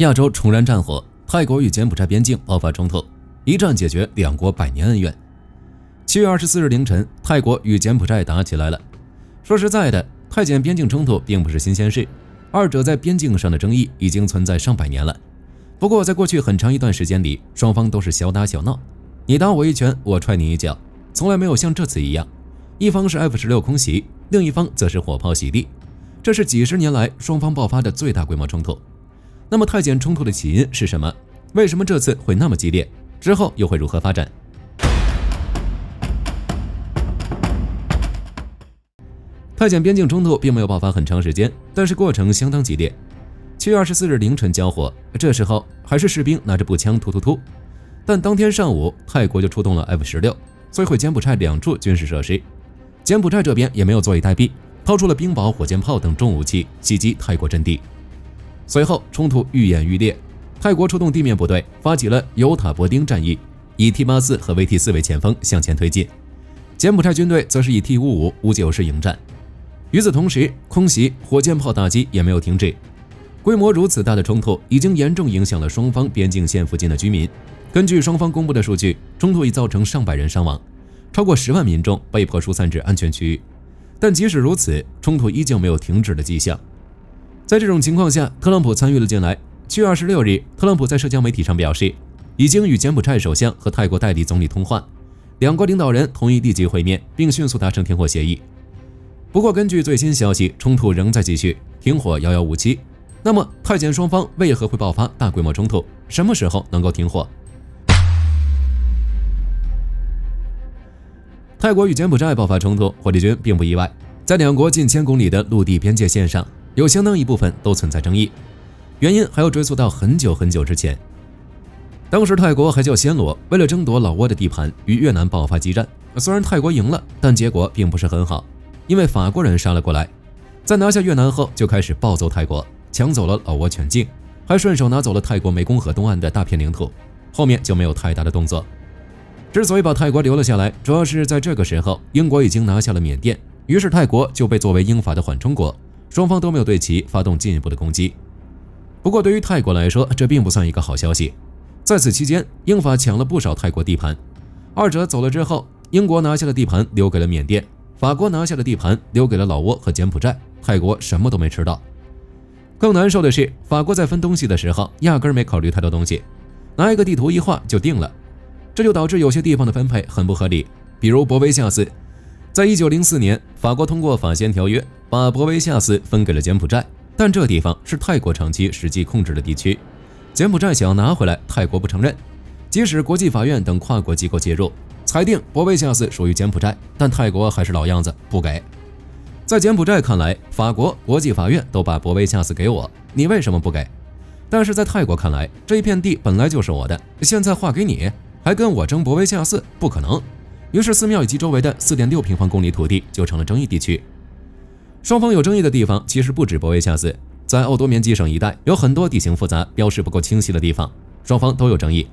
亚洲重燃战火，泰国与柬埔寨边境爆发冲突，一战解决两国百年恩怨。7月24日凌晨，泰国与柬埔寨打起来了。说实在的，泰柬边境冲突并不是新鲜事，二者在边境上的争议已经存在上百年了。不过在过去很长一段时间里，双方都是小打小闹，你打我一拳，我踹你一脚，从来没有像这次一样，一方是 F-16 空袭，另一方则是火炮洗地，这是几十年来双方爆发的最大规模冲突。那么泰柬冲突的起因是什么？为什么这次会那么激烈？之后又会如何发展？泰柬边境冲突并没有爆发很长时间，但是过程相当激烈。7月24日凌晨交火，这时候还是士兵拿着步枪突突突，但当天上午泰国就出动了 F-16，摧毁柬埔寨2处军事设施。柬埔寨这边也没有坐以待毙，抛出了冰雹、火箭炮等重武器袭击泰国阵地。随后冲突愈演愈烈，泰国出动地面部队发起了尤塔伯丁战役，以 T-84 和 VT-4 为前锋向前推进，柬埔寨军队则是以 T-55 59式迎战。与此同时，空袭、火箭炮打击也没有停止。规模如此大的冲突已经严重影响了双方边境线附近的居民。根据双方公布的数据，冲突已造成上百人伤亡，超过10万民众被迫疏散至安全区域。但即使如此，冲突依旧没有停止的迹象。在这种情况下，特朗普参与了进来。7月26日，特朗普在社交媒体上表示，已经与柬埔寨首相和泰国代理总理通话，两国领导人同意立即会面，并迅速达成停火协议。不过，根据最新消息，冲突仍在继续，停火遥遥无期。那么，泰柬双方为何会爆发大规模冲突？什么时候能够停火？泰国与柬埔寨爆发冲突，火力军并不意外。在两国近1000公里的陆地边界线上，有相当一部分都存在争议，原因还要追溯到很久很久之前。当时泰国还叫暹罗，为了争夺老挝的地盘，与越南爆发激战。虽然泰国赢了，但结果并不是很好，因为法国人杀了过来，在拿下越南后就开始暴揍泰国，抢走了老挝全境，还顺手拿走了泰国湄公河东岸的大片领土，后面就没有太大的动作。之所以把泰国留了下来，主要是在这个时候英国已经拿下了缅甸，于是泰国就被作为英法的缓冲国，双方都没有对其发动进一步的攻击。不过对于泰国来说，这并不算一个好消息。在此期间，英法抢了不少泰国地盘，二者走了之后，英国拿下了地盘留给了缅甸，法国拿下了地盘留给了老挝和柬埔寨，泰国什么都没吃到。更难受的是，法国在分东西的时候压根没考虑太多东西，拿一个地图一画就定了，这就导致有些地方的分配很不合理。比如博维夏斯，在1904年，法国通过法仙条约把博维夏斯分给了柬埔寨，但这地方是泰国长期实际控制的地区，柬埔寨想要拿回来，泰国不承认。即使国际法院等跨国机构介入，裁定博维夏斯属于柬埔寨，但泰国还是老样子，不给。在柬埔寨看来，法国、国际法院都把博维夏斯给我，你为什么不给？但是在泰国看来，这一片地本来就是我的，现在划给你，还跟我争博维夏斯，不可能。于是寺庙以及周围的 4.6 平方公里土地就成了争议地区。双方有争议的地方其实不止博维夏斯，在奥多缅基省一带有很多地形复杂、标识不够清晰的地方，双方都有争议。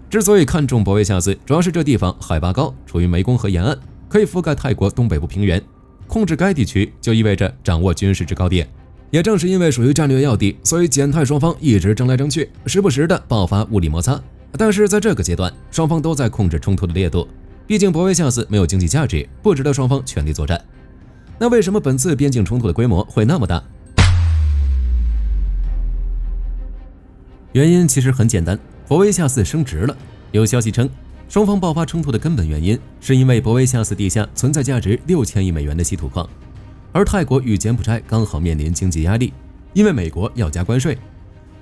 之所以看重博维夏斯，主要是这地方海拔高，处于湄公河沿岸，可以覆盖泰国东北部平原，控制该地区就意味着掌握军事制高点。也正是因为属于战略要地，所以柬泰双方一直争来争去，时不时的爆发物理摩擦。但是在这个阶段，双方都在控制冲突的烈度，毕竟博维夏斯没有经济价值，不值得双方全力作战。那为什么本次边境冲突的规模会那么大？原因其实很简单，博维夏斯升值了。有消息称，双方爆发冲突的根本原因是因为博维夏斯地下存在价值6000亿美元的稀土矿，而泰国与柬埔寨刚好面临经济压力，因为美国要加关税。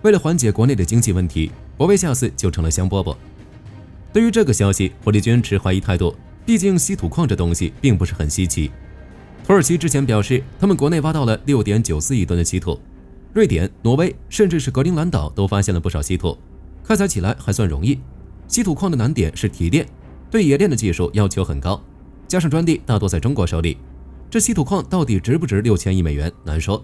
为了缓解国内的经济问题，博维夏斯就成了香饽饽。对于这个消息，火力军持怀疑态度，毕竟稀土矿这东西并不是很稀奇。土耳其之前表示，他们国内挖到了6.94亿吨的稀土，瑞典、挪威甚至是格陵兰岛都发现了不少稀土，开采起来还算容易。稀土矿的难点是提炼，对冶炼的技术要求很高，加上专利大多在中国手里，这稀土矿到底值不值6000亿美元难说。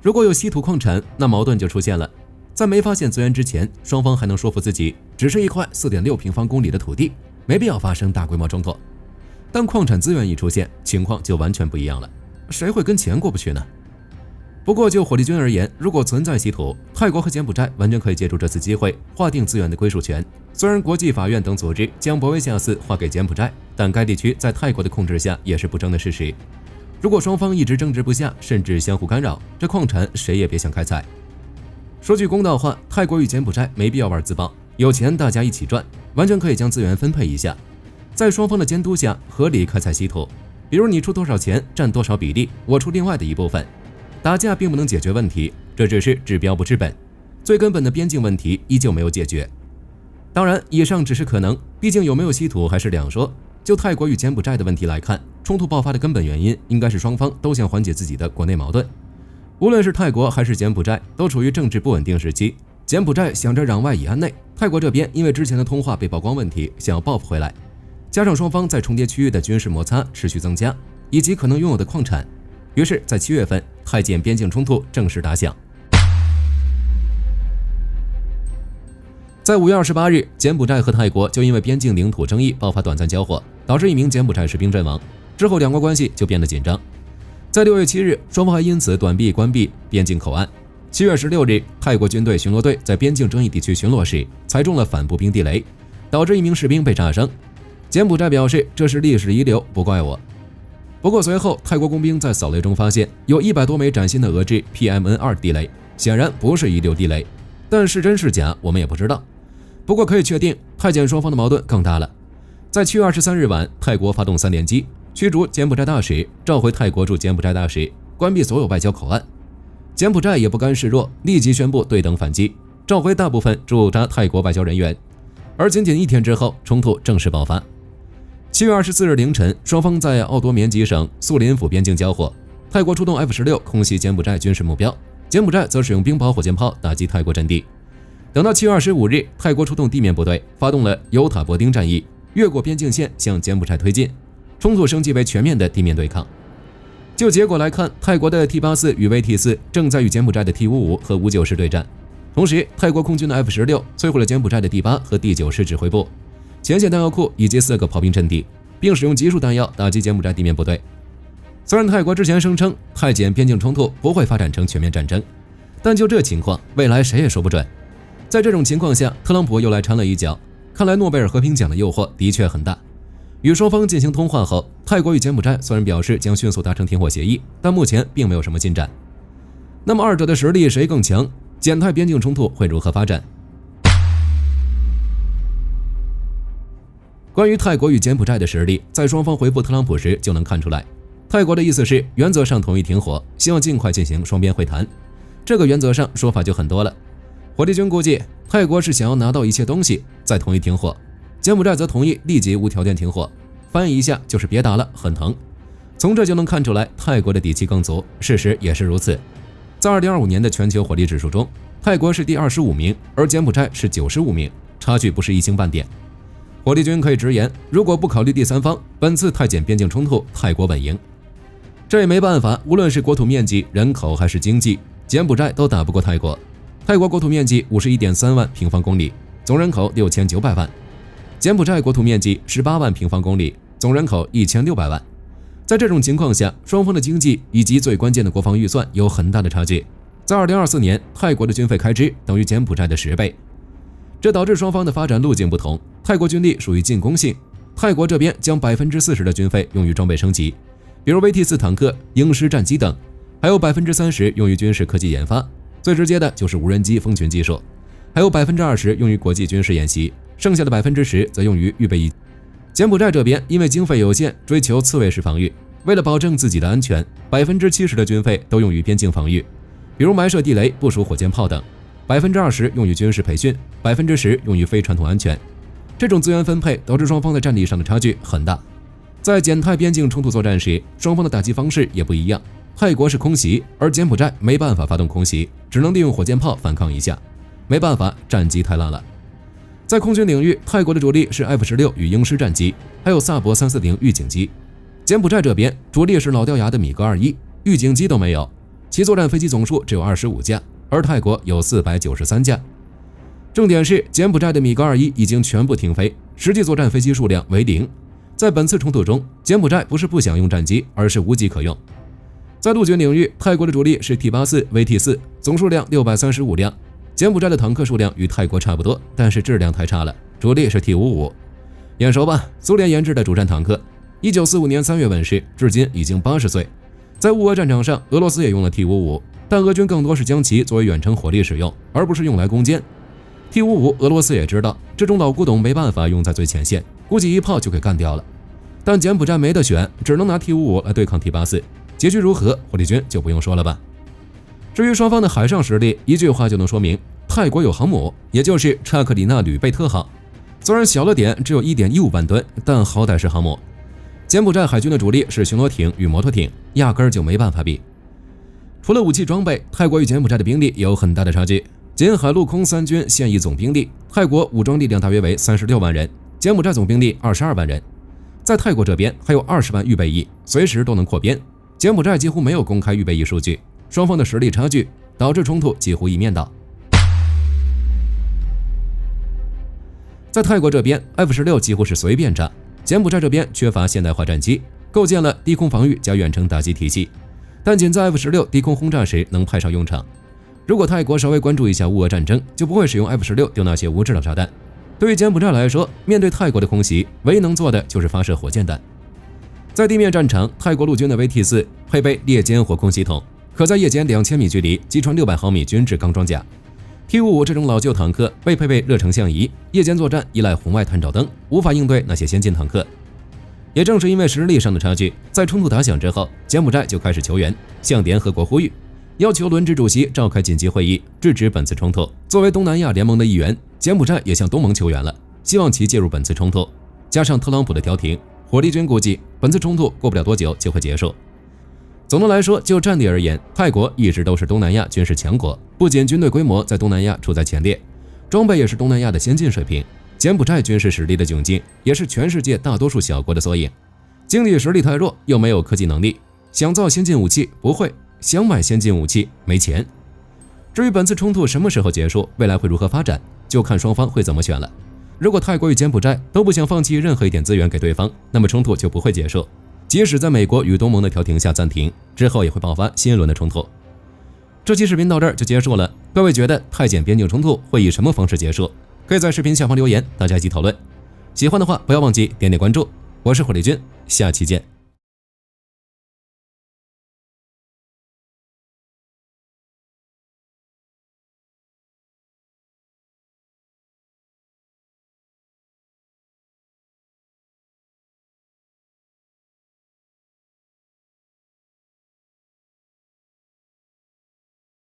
如果有稀土矿产，那矛盾就出现了，在没发现资源之前，双方还能说服自己只是一块 4.6 平方公里的土地，没必要发生大规模冲突。但矿产资源一出现，情况就完全不一样了，谁会跟钱过不去呢？不过就火力军而言，如果存在稀土，泰国和柬埔寨完全可以借助这次机会划定资源的归属权。虽然国际法院等组织将博维夏斯划给柬埔寨，但该地区在泰国的控制下也是不争的事实。如果双方一直争执不下，甚至相互干扰，这矿产谁也别想开采。说句公道话，泰国与柬埔寨没必要玩自爆，有钱大家一起赚，完全可以将资源分配一下，在双方的监督下合理开采稀土。比如你出多少钱占多少比例，我出另外的一部分。打架并不能解决问题，这只是治标不治本，最根本的边境问题依旧没有解决。当然，以上只是可能，毕竟有没有稀土还是两说。就泰国与柬埔寨的问题来看，冲突爆发的根本原因应该是双方都想缓解自己的国内矛盾。无论是泰国还是柬埔寨，都处于政治不稳定时期。柬埔寨想着攘外以安内，泰国这边因为之前的通话被曝光问题，想要报复回来，加上双方在重叠区域的军事摩擦持续增加，以及可能拥有的矿产，于是，在7月份，泰柬边境冲突正式打响。在5月28日，柬埔寨和泰国就因为边境领土争议爆发短暂交火，导致1名柬埔寨士兵阵亡。之后，两国关系就变得紧张。在6月7日，双方还因此短臂关闭边境口岸。7月16日，泰国军队巡逻队在边境争议地区巡逻时，踩中了反步兵地雷，导致1名士兵被炸伤。柬埔寨表示这是历史遗留，不怪我。不过随后，泰国工兵在扫雷中发现有100多枚崭新的俄制 PMN-2 地雷，显然不是遗留地雷，但是真是假我们也不知道。不过可以确定，泰柬双方的矛盾更大了。在7月23日晚，泰国发动3连击，驱逐柬埔寨大使，召回泰国驻柬埔寨大使，关闭所有外交口岸。柬埔寨也不甘示弱，立即宣布对等反击，召回大部分驻扎泰国外交人员。而仅仅1天之后，冲突正式爆发。7月24日凌晨，双方在奥多棉吉省素林府边境交火，泰国出动 F-16空袭柬埔寨军事目标，柬埔寨则使用冰雹火箭炮打击泰国阵地。等到7月25日，泰国出动地面部队，发动了尤塔伯丁战役，越过边境线向柬埔寨推进，冲突升级为全面的地面对抗。就结果来看，泰国的 T-84与 VT-4正在与柬埔寨的 T-55和59师对战，同时泰国空军的 F-16摧毁了柬埔寨的第8和第9师指挥部、前线弹药库以及4个炮兵阵地，并使用集束弹药打击柬埔寨地面部队。虽然泰国之前声称泰柬边境冲突不会发展成全面战争，但就这情况，未来谁也说不准。在这种情况下，特朗普又来掺了一脚，看来诺贝尔和平奖的诱惑的确很大。与双方进行通话后，泰国与柬埔寨虽然表示将迅速达成停火协议，但目前并没有什么进展。那么二者的实力谁更强？柬泰边境冲突会如何发展？关于泰国与柬埔寨的实力，在双方回复特朗普时就能看出来。泰国的意思是原则上同意停火，希望尽快进行双边会谈。这个原则上说法就很多了。火力军估计泰国是想要拿到一切东西，再同意停火，柬埔寨则同意立即无条件停火，翻译一下就是别打了，很疼。从这就能看出来泰国的底气更足，事实也是如此。在2025年的全球火力指数中，泰国是第25名，而柬埔寨是95名，差距不是一星半点。火力军可以直言，如果不考虑第三方，本次泰柬边境冲突泰国稳赢。这也没办法，无论是国土面积、人口还是经济，柬埔寨都打不过泰国。泰国国土面积51.3万平方公里，总人口6900万；柬埔寨国土面积18万平方公里，总人口1600万。在这种情况下，双方的经济以及最关键的国防预算有很大的差距。在2024年，泰国的军费开支等于柬埔寨的10倍，这导致双方的发展路径不同。泰国军力属于进攻性，泰国这边将40%的军费用于装备升级，比如 VT-4坦克、鹰狮战机等，还有30%用于军事科技研发，最直接的就是无人机蜂群技术，还有20%用于国际军事演习，剩下的10%则用于预备役。柬埔寨这边因为经费有限，追求刺猬式防御，为了保证自己的安全，70%的军费都用于边境防御，比如埋设地雷、部署火箭炮等，20%用于军事培训，10%用于非传统安全。这种资源分配导致双方在战力上的差距很大。在柬泰边境冲突作战时，双方的打击方式也不一样。泰国是空袭，而柬埔寨没办法发动空袭，只能利用火箭炮反抗一下。没办法，战机太烂了。在空军领域，泰国的主力是 F-16与鹰狮战机，还有萨博340预警机。柬埔寨这边主力是老掉牙的米格21，预警机都没有，其作战飞机总数只有25架，而泰国有493架。重点是柬埔寨的米格21已经全部停飞，实际作战飞机数量为0。在本次冲突中，柬埔寨不是不想用战机，而是无机可用。在陆军领域，泰国的主力是 T-84、VT-4，总数量635辆。柬埔寨的坦克数量与泰国差不多，但是质量太差了，主力是 T-55。眼熟吧？苏联研制的主战坦克，1945年3月问世，至今已经80岁。在乌俄战场上，俄罗斯也用了 T-55，但俄军更多是将其作为远程火力使用，而不是用来攻坚。T-55，俄罗斯也知道这种老古董没办法用在最前线，估计一炮就给干掉了。但柬埔寨没得选，只能拿 T-55来对抗 T-84，结局如何，火力军就不用说了吧。至于双方的海上实力，一句话就能说明：泰国有航母，也就是查克里纳吕贝特号，虽然小了点，只有 1.15万吨，但好歹是航母。柬埔寨海军的主力是巡逻艇与摩托艇，压根儿就没办法比。除了武器装备，泰国与柬埔寨的兵力有很大的差距。仅海陆空三军现役总兵力，泰国武装力量大约为36万人，柬埔寨总兵力22万人。在泰国这边还有20万预备役，随时都能扩编。柬埔寨几乎没有公开预备役数据，双方的实力差距导致冲突几乎一面倒。在泰国这边 F-16 几乎是随便炸，柬埔寨这边缺乏现代化战机，构建了低空防御加远程打击体系，但仅在 F-16 低空轰炸时能派上用场。如果泰国稍微关注一下乌俄战争，就不会使用 F-16 丢那些无知的炸弹。对于柬埔寨来说，面对泰国的空袭，唯一能做的就是发射火箭弹。在地面战场，泰国陆军的 VT-4 配备猎歼火控系统，可在夜间2000米距离击穿600毫米军制钢装甲。T-55这种老旧坦克被配备热成像仪，夜间作战依赖红外探照灯，无法应对那些先进坦克。也正是因为实力上的差距，在冲突打响之后，柬埔寨就开始求援，向联合国呼吁，要求轮值主席召开紧急会议，制止本次冲突。作为东南亚联盟的一员，柬埔寨也向东盟求援了，希望其介入本次冲突。加上特朗普的调停，火力军估计本次冲突过不了多久就会结束。总的来说，就战力而言，泰国一直都是东南亚军事强国，不仅军队规模在东南亚处在前列，装备也是东南亚的先进水平。柬埔寨军事实力的窘境，也是全世界大多数小国的缩影。经济实力太弱，又没有科技能力，想造先进武器不会，想买先进武器没钱。至于本次冲突什么时候结束，未来会如何发展，就看双方会怎么选了。如果泰国与柬埔寨都不想放弃任何一点资源给对方，那么冲突就不会结束。即使在美国与东盟的调停下暂停，之后也会爆发新一轮的冲突。这期视频到这儿就结束了，各位觉得泰柬边境冲突会以什么方式结束？可以在视频下方留言，大家一起讨论。喜欢的话不要忘记点点关注，我是火力军，下期见。